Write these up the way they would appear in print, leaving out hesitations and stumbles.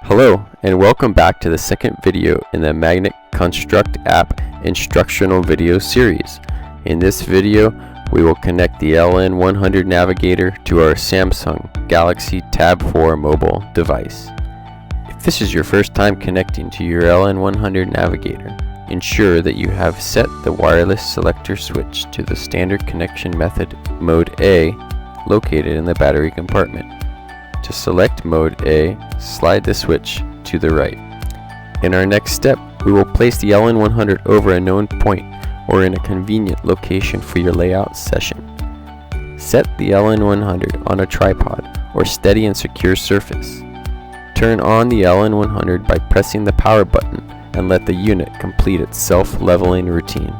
Hello and welcome back to the second video in the Magnet Construct app instructional video series. In this video we will connect the LN100 navigator to our Samsung Galaxy Tab 4 mobile device. If this is your first time connecting to your LN100 navigator, ensure that you have set the wireless selector switch to the standard connection method Mode A located in the battery compartment. To select Mode A, slide the switch to the right. In our next step, we will place the LN100 over a known point or in a convenient location for your layout session. Set the LN100 on a tripod or steady and secure surface. Turn on the LN100 by pressing the power button and let the unit complete its self-leveling routine.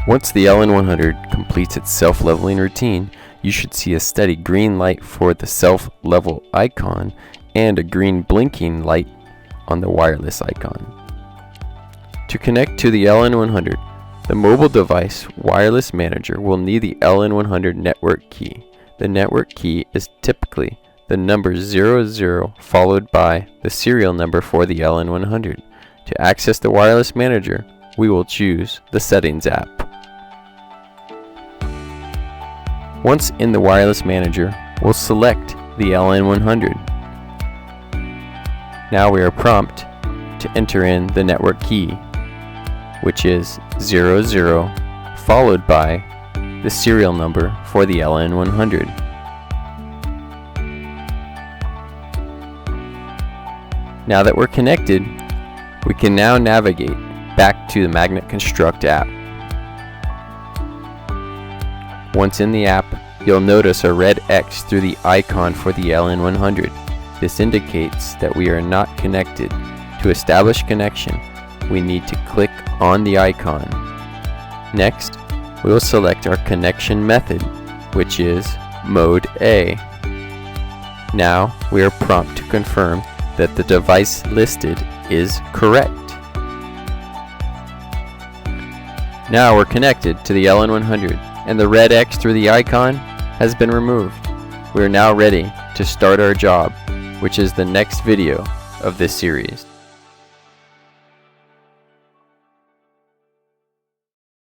Once the LN100 completes its self-leveling routine, you should see a steady green light for the self-level icon and a green blinking light on the wireless icon. To connect to the LN100, the mobile device wireless manager will need the LN100 network key. The network key is typically the number 00 followed by the serial number for the LN100. To access the wireless manager, we will choose the Settings app. Once in the wireless manager, we'll select the LN100. Now we are prompted to enter in the network key, which is 00 followed by the serial number for the LN100. Now that we're connected, we can now navigate back to the Magnet Construct app. Once in the app, you'll notice a red X through the icon for the LN100. This indicates that we are not connected. To establish connection, we need to click on the icon. Next, we will select our connection method, which is Mode A. Now, we are prompted to confirm that the device listed is correct. Now we're connected to the LN100 and the red X through the icon has been removed. We are now ready to start our job, which is the next video of this series.